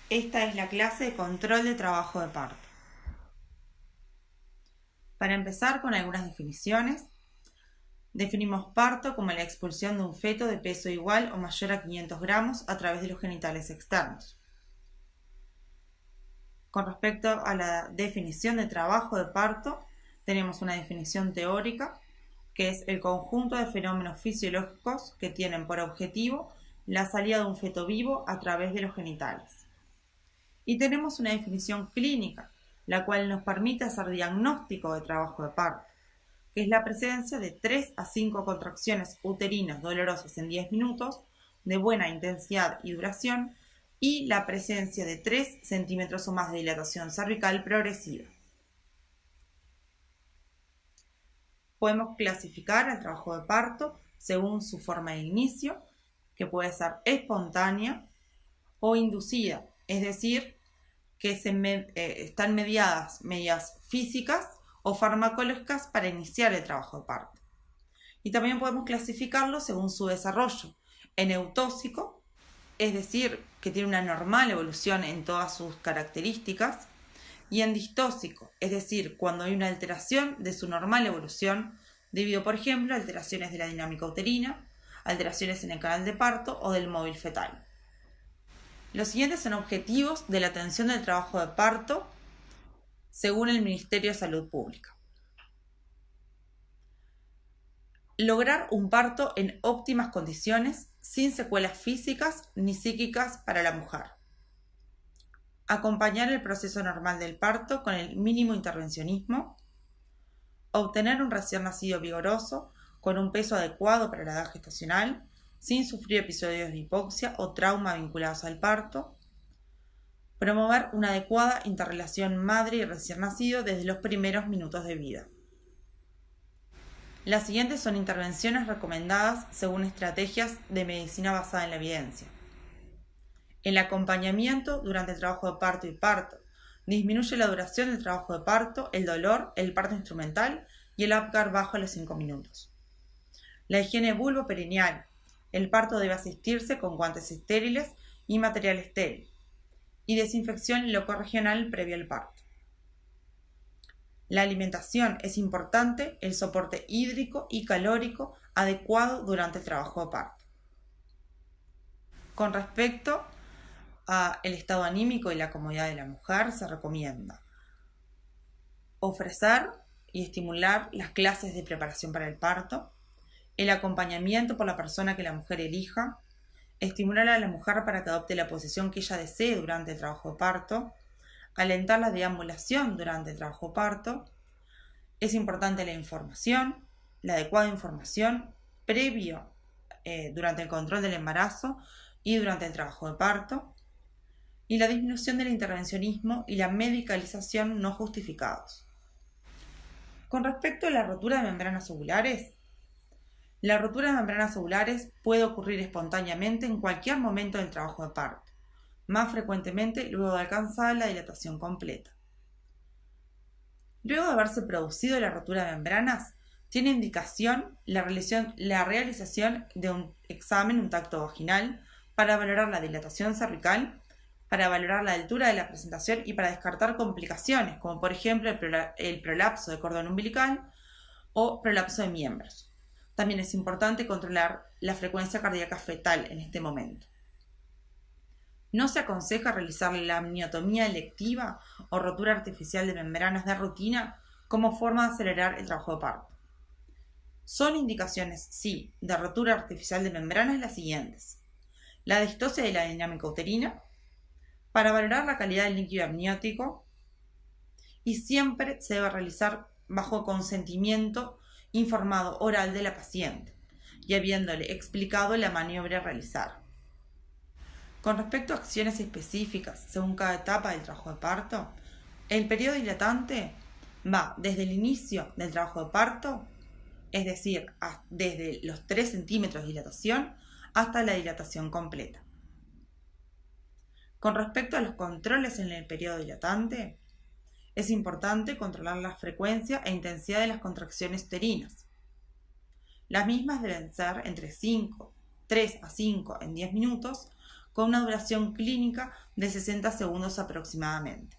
Esta es la clase de control de trabajo de parto. Para empezar con algunas definiciones, definimos parto como la expulsión de un feto de peso igual o mayor a 500 gramos a través de los genitales externos. Con respecto a la definición de trabajo de parto, tenemos una definición teórica, que es el conjunto de fenómenos fisiológicos que tienen por objetivo la salida de un feto vivo a través de los genitales. Y tenemos una definición clínica, la cual nos permite hacer diagnóstico de trabajo de parto, que es la presencia de 3 a 5 contracciones uterinas dolorosas en 10 minutos, de buena intensidad y duración, y la presencia de 3 centímetros o más de dilatación cervical progresiva. Podemos clasificar el trabajo de parto según su forma de inicio, que puede ser espontánea o inducida, es decir, que están medidas físicas o farmacológicas para iniciar el trabajo de parto. Y también podemos clasificarlo según su desarrollo, en eutóxico, es decir, que tiene una normal evolución en todas sus características, y en distóxico, es decir, cuando hay una alteración de su normal evolución, debido, por ejemplo, a alteraciones de la dinámica uterina, alteraciones en el canal de parto o del móvil fetal. Los siguientes son objetivos de la atención del trabajo de parto según el Ministerio de Salud Pública. Lograr un parto en óptimas condiciones, sin secuelas físicas ni psíquicas para la mujer. Acompañar el proceso normal del parto con el mínimo intervencionismo. Obtener un recién nacido vigoroso con un peso adecuado para la edad gestacional, sin sufrir episodios de hipoxia o trauma vinculados al parto. Promover una adecuada interrelación madre y recién nacido desde los primeros minutos de vida. Las siguientes son intervenciones recomendadas según estrategias de medicina basada en la evidencia. El acompañamiento durante el trabajo de parto y parto disminuye la duración del trabajo de parto, el dolor, el parto instrumental y el Apgar bajo a los 5 minutos. La higiene vulvoperineal. El parto debe asistirse con guantes estériles y material estéril. Y desinfección locorregional previo al parto. La alimentación es importante, el soporte hídrico y calórico adecuado durante el trabajo de parto. Con respecto al estado anímico y la comodidad de la mujer, se recomienda ofrecer y estimular las clases de preparación para el parto, el acompañamiento por la persona que la mujer elija, estimular a la mujer para que adopte la posición que ella desee durante el trabajo de parto, alentar la deambulación durante el trabajo de parto. Es importante la información, la adecuada información previo durante el control del embarazo y durante el trabajo de parto, y la disminución del intervencionismo y la medicalización no justificados. Con respecto a la rotura de membranas ovulares, la rotura de membranas ovulares puede ocurrir espontáneamente en cualquier momento del trabajo de parto, más frecuentemente luego de alcanzar la dilatación completa. Luego de haberse producido la rotura de membranas, tiene indicación la realización de un examen, un tacto vaginal, para valorar la dilatación cervical, para valorar la altura de la presentación y para descartar complicaciones, como por ejemplo el prolapso de cordón umbilical o prolapso de miembros. También es importante controlar la frecuencia cardíaca fetal en este momento. No se aconseja realizar la amniotomía electiva o rotura artificial de membranas de rutina como forma de acelerar el trabajo de parto. Son indicaciones, sí, de rotura artificial de membranas las siguientes. La distosia de la dinámica uterina, para valorar la calidad del líquido amniótico, y siempre se debe realizar bajo consentimiento informado oral de la paciente y habiéndole explicado la maniobra a realizar. Con respecto a acciones específicas según cada etapa del trabajo de parto, el periodo dilatante va desde el inicio del trabajo de parto, es decir, desde los 3 centímetros de dilatación hasta la dilatación completa. Con respecto a los controles en el periodo dilatante, es importante controlar la frecuencia e intensidad de las contracciones uterinas. Las mismas deben ser entre 3 a 5 en 10 minutos, con una duración clínica de 60 segundos aproximadamente.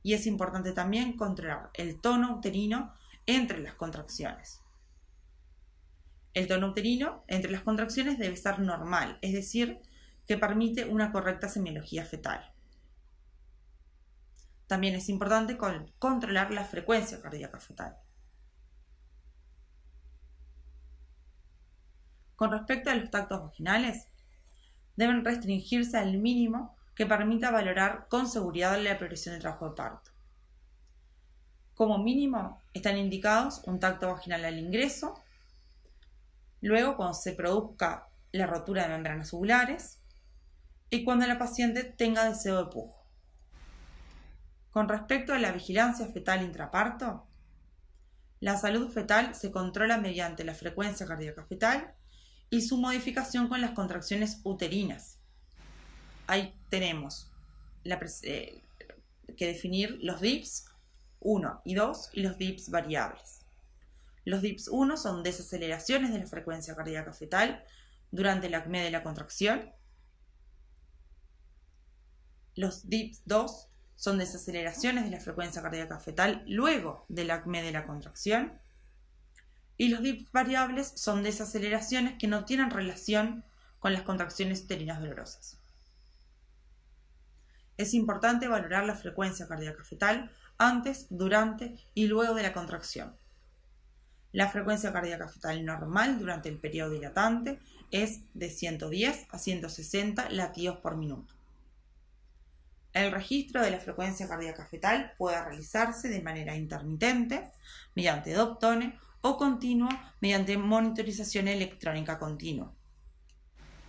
Y es importante también controlar el tono uterino entre las contracciones. El tono uterino entre las contracciones debe ser normal, es decir, que permite una correcta semiología fetal. También es importante controlar la frecuencia cardíaca fetal. Con respecto a los tactos vaginales, deben restringirse al mínimo que permita valorar con seguridad la progresión del trabajo de parto. Como mínimo están indicados un tacto vaginal al ingreso, luego cuando se produzca la rotura de membranas uvulares y cuando la paciente tenga deseo de pujo. Con respecto a la vigilancia fetal intraparto, la salud fetal se controla mediante la frecuencia cardíaca fetal y su modificación con las contracciones uterinas. Ahí tenemos que definir los DIPS 1 y 2 y los DIPS variables. Los DIPS 1 son desaceleraciones de la frecuencia cardíaca fetal durante la apnea de la contracción. Los DIPS 2 son desaceleraciones de la frecuencia cardíaca fetal luego de la apnea de la contracción. Y los DIPS variables son desaceleraciones que no tienen relación con las contracciones uterinas dolorosas. Es importante valorar la frecuencia cardíaca fetal antes, durante y luego de la contracción. La frecuencia cardíaca fetal normal durante el periodo dilatante es de 110 a 160 latidos por minuto. El registro de la frecuencia cardíaca fetal puede realizarse de manera intermitente, mediante Doptone, o continua mediante monitorización electrónica continua.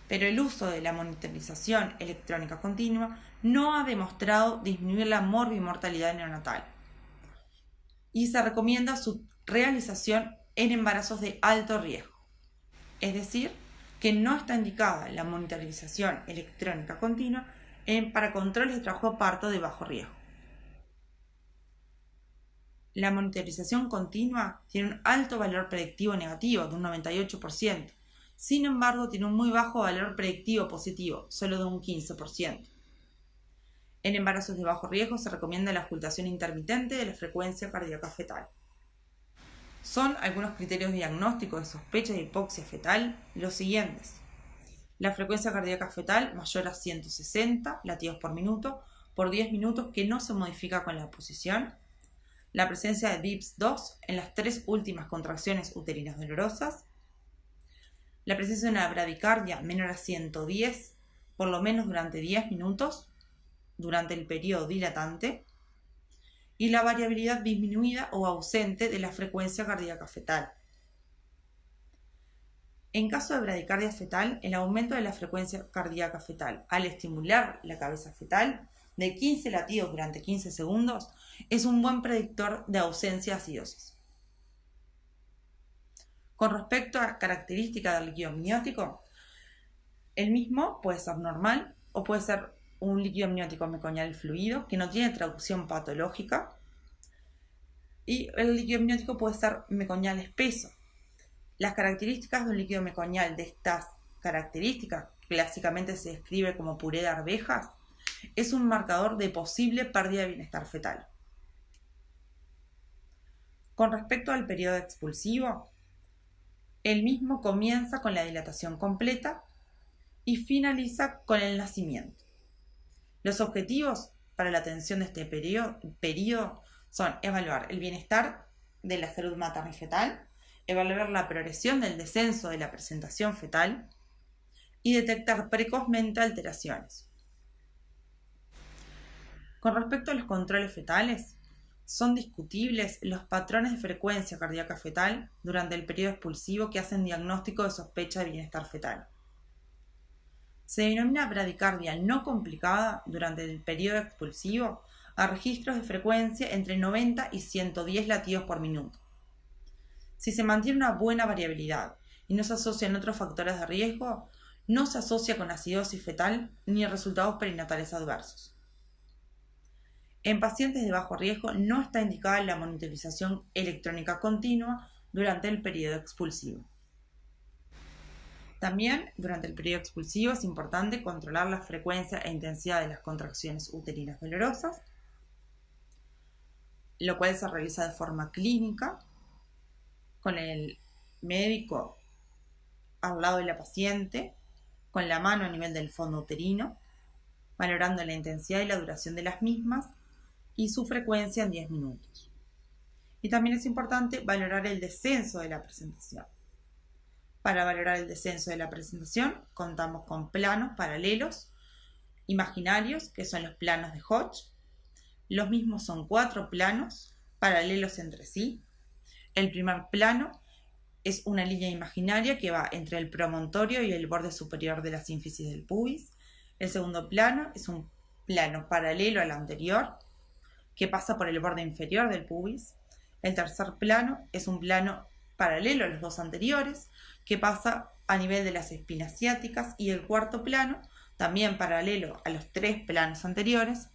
Pero el uso de la monitorización electrónica continua no ha demostrado disminuir la morbimortalidad neonatal y se recomienda su realización en embarazos de alto riesgo, es decir, que no está indicada la monitorización electrónica continua para controles de trabajo de parto de bajo riesgo. La monitorización continua tiene un alto valor predictivo negativo de un 98%, sin embargo tiene un muy bajo valor predictivo positivo, solo de un 15%. En embarazos de bajo riesgo se recomienda la ocultación intermitente de la frecuencia cardíaca fetal. Son algunos criterios diagnósticos de sospecha de hipoxia fetal los siguientes: la frecuencia cardíaca fetal mayor a 160 latidos por minuto por 10 minutos que no se modifica con la posición, la presencia de DIPS 2 en las 3 últimas contracciones uterinas dolorosas, la presencia de una bradicardia menor a 110 por lo menos durante 10 minutos durante el periodo dilatante y la variabilidad disminuida o ausente de la frecuencia cardíaca fetal. En caso de bradicardia fetal, el aumento de la frecuencia cardíaca fetal al estimular la cabeza fetal de 15 latidos durante 15 segundos es un buen predictor de ausencia de acidosis. Con respecto a características del líquido amniótico, el mismo puede ser normal o puede ser un líquido amniótico meconial fluido que no tiene traducción patológica, y el líquido amniótico puede ser meconial espeso. Las características de un líquido meconial de estas características, clásicamente se describe como puré de arvejas, es un marcador de posible pérdida de bienestar fetal. Con respecto al periodo expulsivo, el mismo comienza con la dilatación completa y finaliza con el nacimiento. Los objetivos para la atención de este periodo son evaluar el bienestar de la salud materna y fetal, evaluar la progresión del descenso de la presentación fetal y detectar precozmente alteraciones. Con respecto a los controles fetales, son discutibles los patrones de frecuencia cardíaca fetal durante el periodo expulsivo que hacen diagnóstico de sospecha de bienestar fetal. Se denomina bradicardia no complicada durante el periodo expulsivo a registros de frecuencia entre 90 y 110 latidos por minuto. Si se mantiene una buena variabilidad y no se asocian otros factores de riesgo, no se asocia con acidosis fetal ni resultados perinatales adversos. En pacientes de bajo riesgo no está indicada la monitorización electrónica continua durante el periodo expulsivo. También durante el periodo expulsivo es importante controlar la frecuencia e intensidad de las contracciones uterinas dolorosas, lo cual se realiza de forma clínica, con el médico al lado de la paciente, con la mano a nivel del fondo uterino, valorando la intensidad y la duración de las mismas y su frecuencia en 10 minutos. Y también es importante valorar el descenso de la presentación. Para valorar el descenso de la presentación, contamos con planos paralelos imaginarios, que son los planos de Hodge. Los mismos son 4 planos paralelos entre sí. El primer plano es una línea imaginaria que va entre el promontorio y el borde superior de la sínfisis del pubis. El segundo plano es un plano paralelo al anterior, que pasa por el borde inferior del pubis. El tercer plano es un plano paralelo a los dos anteriores, que pasa a nivel de las espinas ciáticas, y el cuarto plano, también paralelo a los 3 planos anteriores,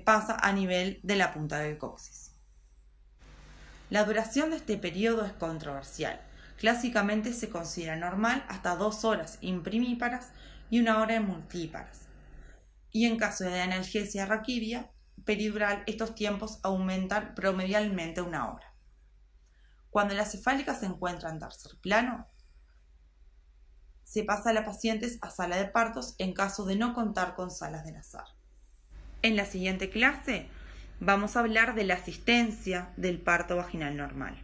pasa a nivel de la punta del coxis. La duración de este periodo es controversial. Clásicamente se considera normal hasta 2 horas imprimíparas y 1 hora en multíparas. Y en caso de analgesia raquídea peridural, estos tiempos aumentan promedialmente 1 hora. Cuando la cefálica se encuentra en tercer plano, se pasa a la paciente a sala de partos en caso de no contar con salas de Nassar. En la siguiente clase vamos a hablar de la asistencia del parto vaginal normal.